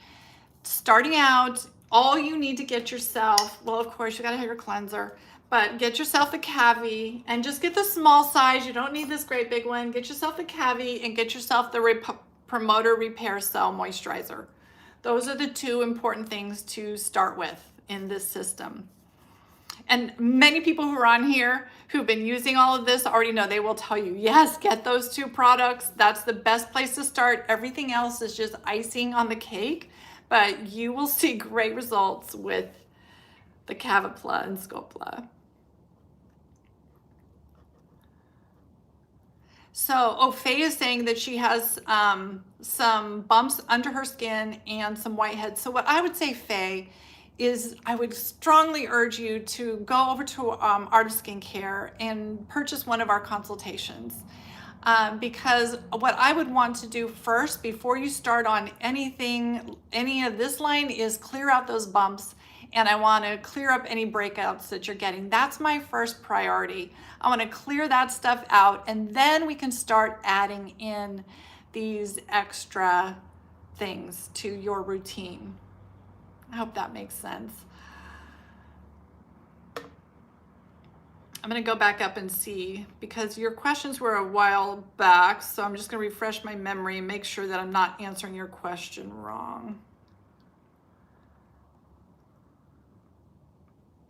starting out, all you need to get yourself, well, of course, you gotta have your cleanser, but get yourself the Cavi and just get the small size. You don't need this great big one. Get yourself the Cavi and get yourself the Promoter Repair Cell Moisturizer. Those are the 2 important things to start with in this system. And many people who are on here who've been using all of this already know, they will tell you, yes, get those 2 products. That's the best place to start. Everything else is just icing on the cake, but you will see great results with the Cavapla and Sculplla. So, Faye is saying that she has some bumps under her skin and some whiteheads. So what I would say, Faye, is I would strongly urge you to go over to Art of Skincare and purchase one of our consultations. Because what I would want to do first before you start on any of this line is clear out those bumps, and I want to clear up any breakouts that you're getting. That's my first priority. I want to clear that stuff out, and then we can start adding in these extra things to your routine. I hope that makes sense. I'm going to go back up and see, because your questions were a while back, so I'm just going to refresh my memory and make sure that I'm not answering your question wrong.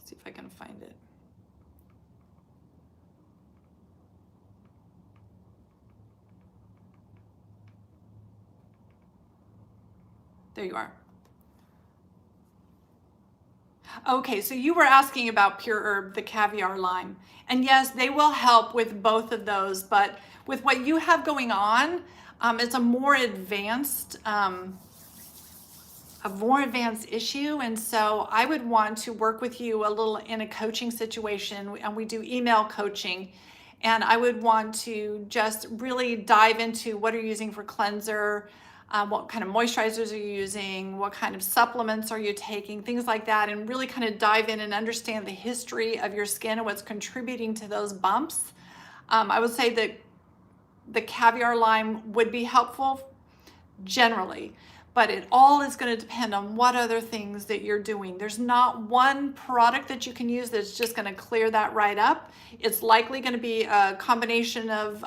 See if I can find it. There you are. Okay, so you were asking about Pure Herb, the caviar line. And yes, they will help with both of those, but with what you have going on, it's a more advanced issue. And so I would want to work with you a little in a coaching situation, and we do email coaching. And I would want to just really dive into what are you using for cleanser, what kind of moisturizers are you using, what kind of supplements are you taking, things like that, and really kind of dive in and understand the history of your skin and what's contributing to those bumps. I would say that the caviar line would be helpful generally, but it all is going to depend on what other things that you're doing. There's not one product that you can use that's just going to clear that right up. It's likely going to be a combination of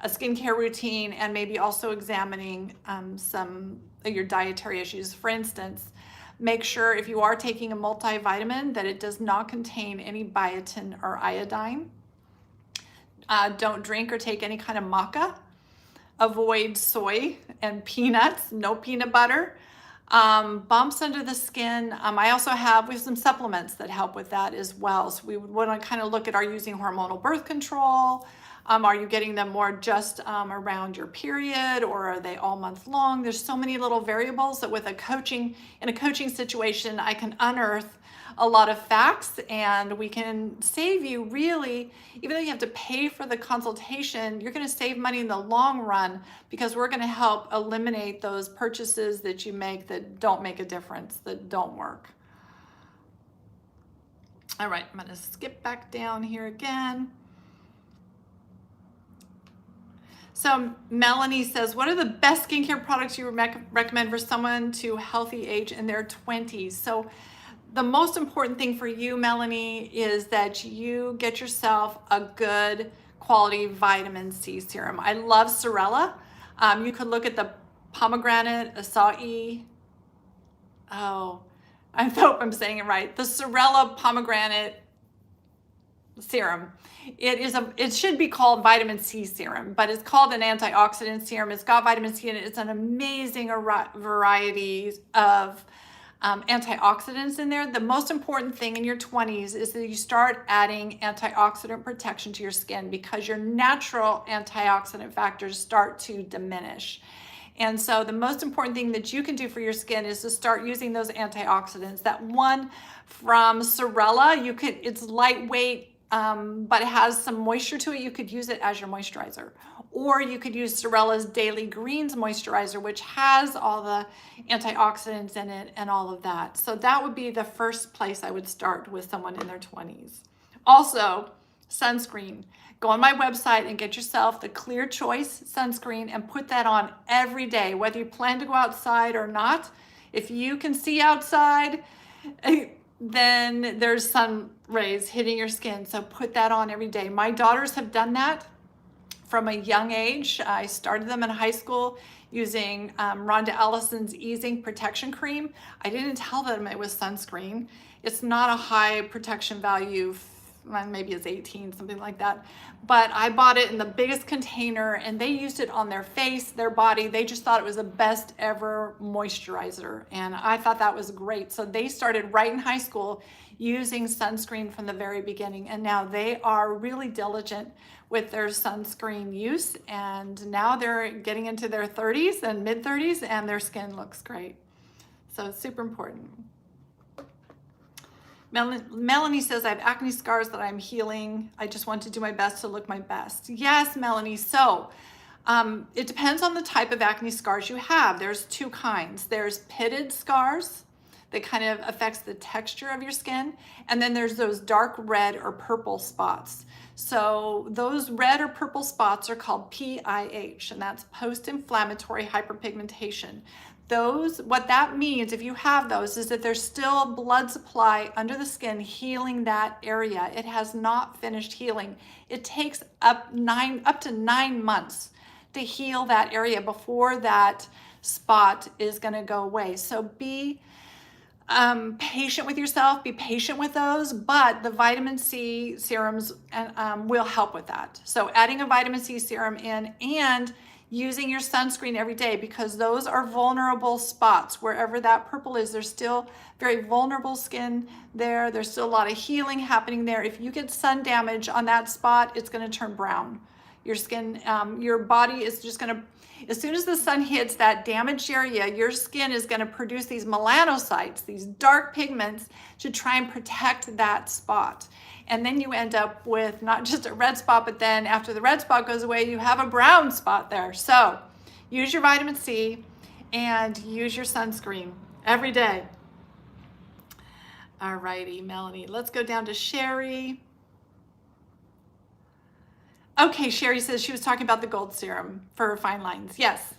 a skincare routine and maybe also examining some of your dietary issues. For instance, make sure if you are taking a multivitamin that it does not contain any biotin or iodine. Don't drink or take any kind of maca. Avoid soy and peanuts, no peanut butter. Bumps under the skin. We have some supplements that help with that as well. So we would want to kind of look at, are you using hormonal birth control? Are you getting them more just around your period, or are they all month long? There's so many little variables that in a coaching situation, I can unearth a lot of facts, and we can save you really, even though you have to pay for the consultation, you're going to save money in the long run, because we're going to help eliminate those purchases that you make that don't make a difference, that don't work. All right, I'm going to skip back down here again. So Melanie says, what are the best skincare products you recommend for someone to healthy age in their 20s? So the most important thing for you, Melanie, is that you get yourself a good quality vitamin C serum. I love Sculplla. You could look at the pomegranate, acai. Oh, I hope I'm saying it right. The Sculplla pomegranate serum. It should be called vitamin C serum, but it's called an antioxidant serum. It's got vitamin C in it. It's an amazing variety of antioxidants in there. The most important thing in your 20s is that you start adding antioxidant protection to your skin, because your natural antioxidant factors start to diminish. And so the most important thing that you can do for your skin is to start using those antioxidants. That one from Sculplla, it's lightweight, but it has some moisture to it. You could use it as your moisturizer. Or you could use Sculplla's Daily Greens moisturizer, which has all the antioxidants in it and all of that. So that would be the first place I would start with someone in their 20s. Also, sunscreen. Go on my website and get yourself the Clear Choice sunscreen and put that on every day, whether you plan to go outside or not. If you can see outside, then there's sun rays hitting your skin. So put that on every day. My daughters have done that from a young age. I started them in high school using Rhonda Ellison's Easing Protection Cream. I didn't tell them it was sunscreen. It's not a high protection value, maybe it's 18, something like that. But I bought it in the biggest container, and they used it on their face, their body. They just thought it was the best ever moisturizer, and I thought that was great. So they started right in high school using sunscreen from the very beginning, and now they are really diligent with their sunscreen use, and now they're getting into their 30s and mid-30s, and their skin looks great. So it's super important. Melanie says, I have acne scars that I'm healing. I just want to do my best to look my best. Yes, Melanie. So it depends on the type of acne scars you have. There's two kinds. There's pitted scars that kind of affects the texture of your skin. And then there's those dark red or purple spots. So those red or purple spots are called PIH, and that's post-inflammatory hyperpigmentation. What that means, if you have those, is that there's still blood supply under the skin healing that area. It has not finished healing. It takes up to 9 months to heal that area before that spot is going to go away. So be patient with yourself, be patient with those, but the vitamin C serums will help with that. So adding a vitamin C serum in and using your sunscreen every day, because those are vulnerable spots. Wherever that purple is, there's still very vulnerable skin there. There's still a lot of healing happening there. If you get sun damage on that spot, it's going to turn brown. Your skin, your body is just going to, as soon as the sun hits that damaged area, your skin is going to produce these melanocytes, these dark pigments, to try and protect that spot. And then you end up with not just a red spot, but then after the red spot goes away, you have a brown spot there. So use your vitamin C and use your sunscreen every day. All righty, Melanie. Let's go down to Sherry. Okay, Sherry says she was talking about the gold serum for her fine lines. Yes.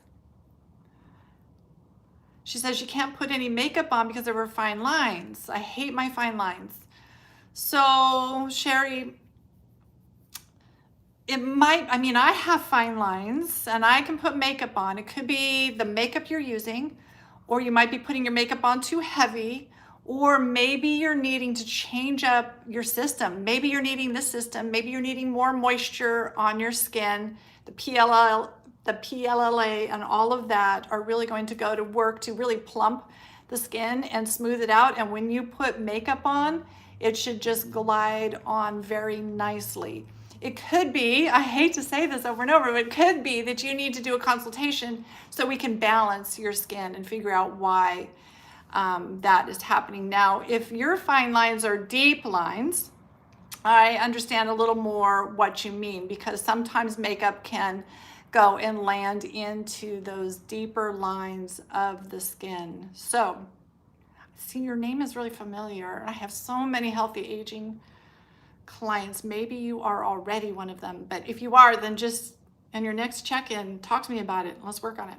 She says she can't put any makeup on because of her fine lines. I hate my fine lines. So, Sherry, I have fine lines and I can put makeup on. It could be the makeup you're using, or you might be putting your makeup on too heavy, or maybe you're needing to change up your system. Maybe you're needing this system. Maybe you're needing more moisture on your skin. The PLLA and all of that are really going to go to work to really plump the skin and smooth it out. And when you put makeup on, it should just glide on very nicely. It could be, I hate to say this over and over, but it could be that you need to do a consultation so we can balance your skin and figure out why that is happening. Now, if your fine lines are deep lines, I understand a little more what you mean, because sometimes makeup can go and land into those deeper lines of the skin. So, see, your name is really familiar. I have so many healthy aging clients. Maybe you are already one of them, but if you are, then just in your next check-in, talk to me about it. Let's work on it.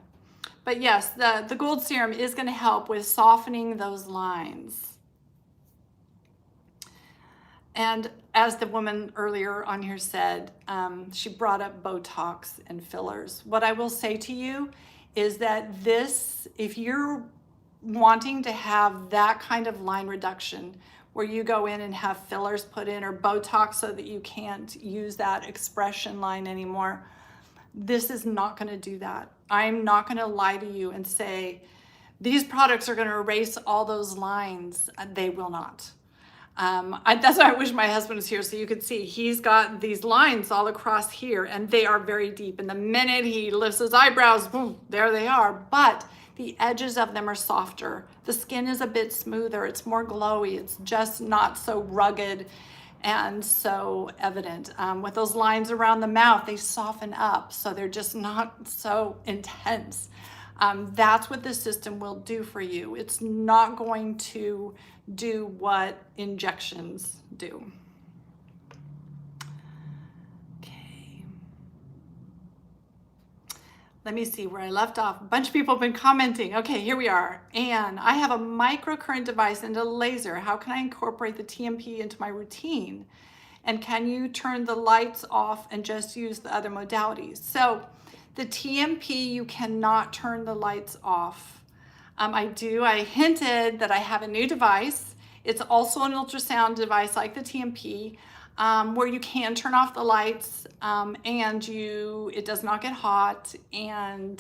But yes, the gold serum is going to help with softening those lines. And as the woman earlier on here said, she brought up Botox and fillers. What I will say to you is that this, if you're wanting to have that kind of line reduction where you go in and have fillers put in or Botox so that you can't use that expression line anymore, this is not going to do that. I'm not going to lie to you and say these products are going to erase all those lines. They will not. That's why I wish my husband was here so you could see. He's got these lines all across here and they are very deep. And the minute he lifts his eyebrows, boom, there they are. But the edges of them are softer. The skin is a bit smoother. It's more glowy. It's just not so rugged and so evident. With those lines around the mouth, they soften up. So they're just not so intense. That's what this system will do for you. It's not going to do what injections do. Okay. Let me see where I left off. A bunch of people have been commenting. Okay, here we are. Anne, I have a microcurrent device and a laser. How can I incorporate the TMP into my routine? And can you turn the lights off and just use the other modalities? So the TMP, you cannot turn the lights off. I hinted that I have a new device. It's also an ultrasound device like the TMP, where you can turn off the lights and it does not get hot, and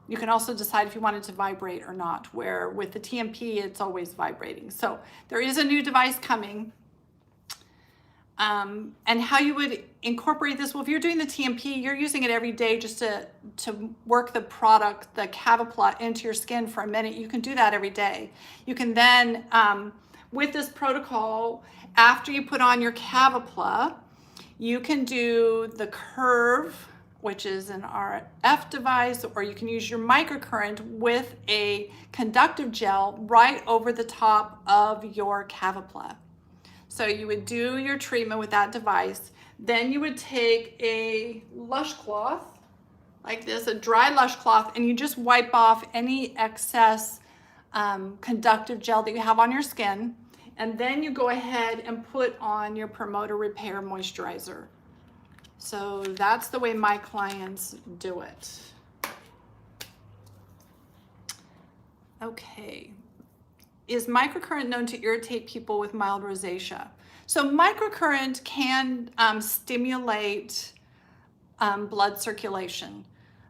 you can also decide if you want it to vibrate or not, where with the TMP, it's always vibrating. So there is a new device coming. And how you would incorporate this, well, if you're doing the TMP, you're using it every day just to work the product, the Cavapla, into your skin for a minute. You can do that every day. You can then, with this protocol, after you put on your Cavapla, you can do the curve, which is an RF device, or you can use your microcurrent with a conductive gel right over the top of your Cavapla. So you would do your treatment with that device. Then you would take a lush cloth like this, a dry lush cloth, and you just wipe off any excess conductive gel that you have on your skin. And then you go ahead and put on your Promoter Repair Moisturizer. So that's the way my clients do it. Okay. Is microcurrent known to irritate people with mild rosacea? So microcurrent can stimulate blood circulation.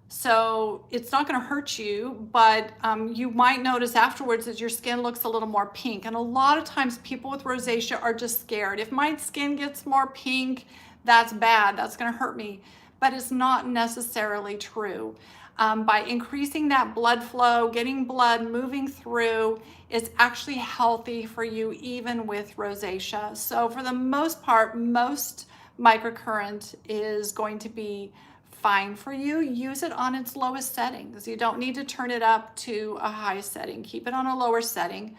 So it's not going to hurt you, but you might notice afterwards that your skin looks a little more pink. And a lot of times people with rosacea are just scared. If my skin gets more pink, that's bad. That's going to hurt me. But it's not necessarily true. By increasing that blood flow, getting blood moving through, is actually healthy for you even with rosacea. So for the most part, most microcurrent is going to be fine for you. Use it on its lowest settings. You don't need to turn it up to a high setting. Keep it on a lower setting.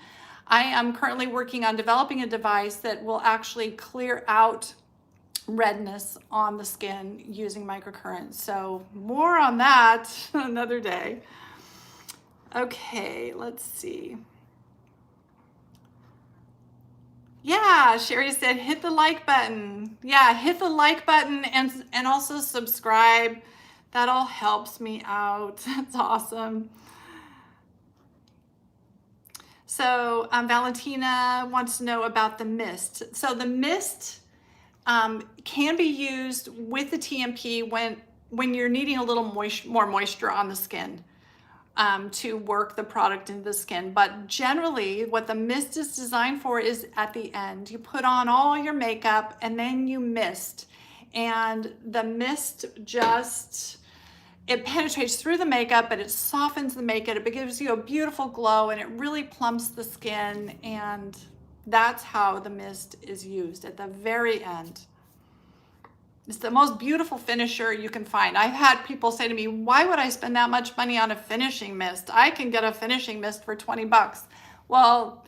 I am currently working on developing a device that will actually clear out redness on the skin using microcurrent. So more on that another day. Okay, let's see. Yeah, Sherry said hit the like button. Yeah, hit the like button and also subscribe. That all helps me out. That's awesome. So Valentina wants to know about the mist. So the mist can be used with the TMP when you're needing a little more moisture on the skin. to work the product into the skin. But generally, what the mist is designed for is at the end. You put on all your makeup and then you mist. And the mist just, it penetrates through the makeup, but it softens the makeup. It gives you a beautiful glow and it really plumps the skin. And that's how the mist is used at the very end. It's the most beautiful finisher you can find. I've had people say to me, why would I spend that much money on a finishing mist? I can get a finishing mist for 20 bucks. Well,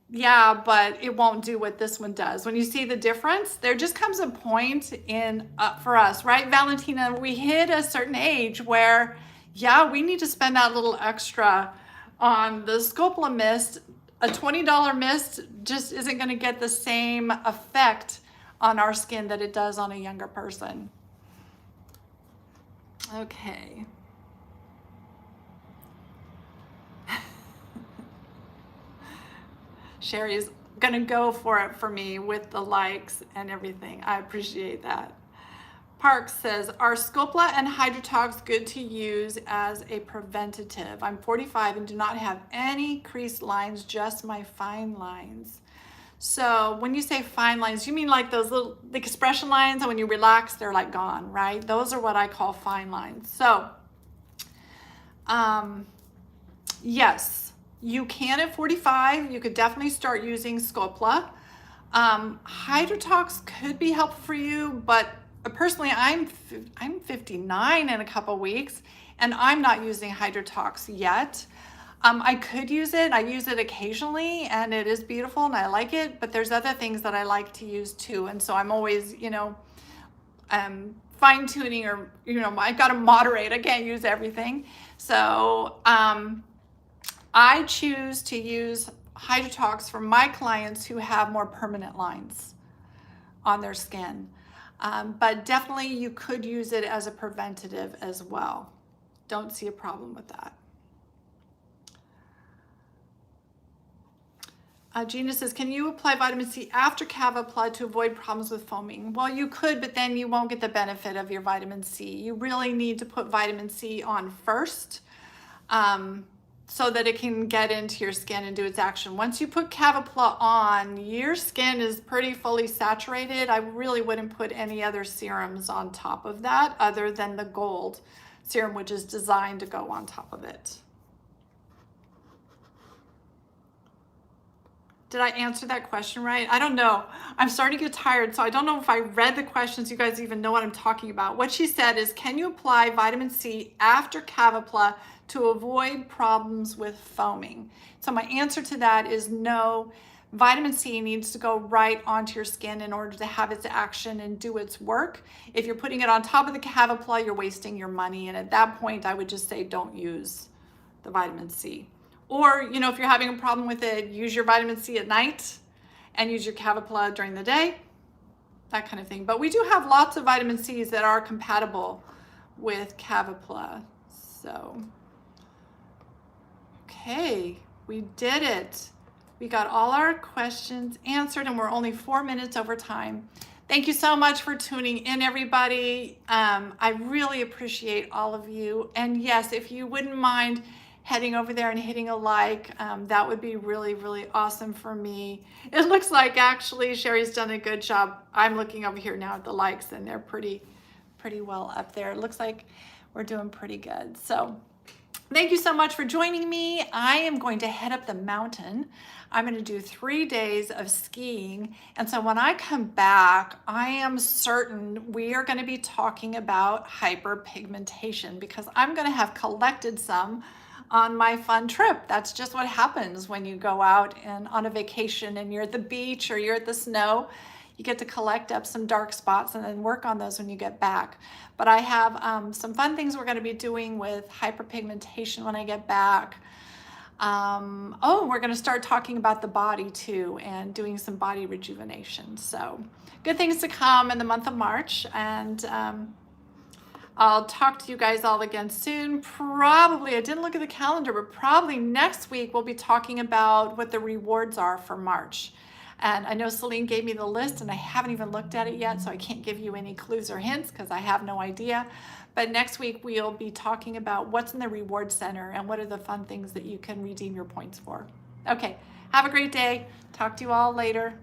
yeah, but it won't do what this one does. When you see the difference, there just comes a point in for us, right, Valentina? We hit a certain age where, yeah, we need to spend that little extra on the Sculplla mist. A $20 mist just isn't going to get the same effect on our skin that it does on a younger person. Okay. Sherry's gonna go for it for me with the likes and everything. I appreciate that. Park says, are Sculplla and Hydrotox good to use as a preventative? I'm 45 and do not have any crease lines, just my fine lines. So when you say fine lines, you mean like those little the expression lines, and when you relax, they're like gone, right? Those are what I call fine lines. So, yes, you can at 45. You could definitely start using Sculplla. Hydrotox could be helpful for you, but personally, I'm 59 in a couple weeks, and I'm not using Hydrotox yet. I could use it. I use it occasionally and it is beautiful and I like it, but there's other things that I like to use too. And so I'm always, fine tuning, or, I've got to moderate. I can't use everything. So I choose to use Hydrotox for my clients who have more permanent lines on their skin. But definitely you could use it as a preventative as well. Don't see a problem with that. Gina says, can you apply vitamin C after Cavapla to avoid problems with foaming? Well, you could, but then you won't get the benefit of your vitamin C. You really need to put vitamin C on first so that it can get into your skin and do its action. Once you put Cavapla on, your skin is pretty fully saturated. I really wouldn't put any other serums on top of that other than the gold serum, which is designed to go on top of it. Did I answer that question right? I don't know. I'm starting to get tired, so I don't know if I read the questions. You guys even know what I'm talking about. What she said is, can you apply vitamin C after Cavapla to avoid problems with foaming? So my answer to that is no. Vitamin C needs to go right onto your skin in order to have its action and do its work. If you're putting it on top of the Cavapla, you're wasting your money. And at that point, I would just say don't use the vitamin C. Or, if you're having a problem with it, use your vitamin C at night and use your Cavapla during the day, that kind of thing. But we do have lots of vitamin C's that are compatible with Cavapla. So, okay, we did it. We got all our questions answered and we're only 4 minutes over time. Thank you so much for tuning in, everybody. I really appreciate all of you. And yes, if you wouldn't mind heading over there and hitting a like, that would be really, really awesome for me. It looks like actually Sherry's done a good job. I'm looking over here now at the likes and they're pretty well up there. It looks like we're doing pretty good. So thank you so much for joining me. I am going to head up the mountain. I'm going to do 3 days of skiing. And so when I come back, I am certain we are going to be talking about hyperpigmentation because I'm going to have collected some on my fun trip. That's just what happens when you go out and on a vacation and you're at the beach or you're at the snow. You get to collect up some dark spots and then work on those when you get back. But I have some fun things we're going to be doing with hyperpigmentation when I get back. We're going to start talking about the body too and doing some body rejuvenation. So good things to come in the month of March. And I'll talk to you guys all again soon. Probably, I didn't look at the calendar, but probably next week we'll be talking about what the rewards are for March. And I know Celine gave me the list and I haven't even looked at it yet, so I can't give you any clues or hints because I have no idea. But next week we'll be talking about what's in the reward center and what are the fun things that you can redeem your points for. Okay, have a great day. Talk to you all later.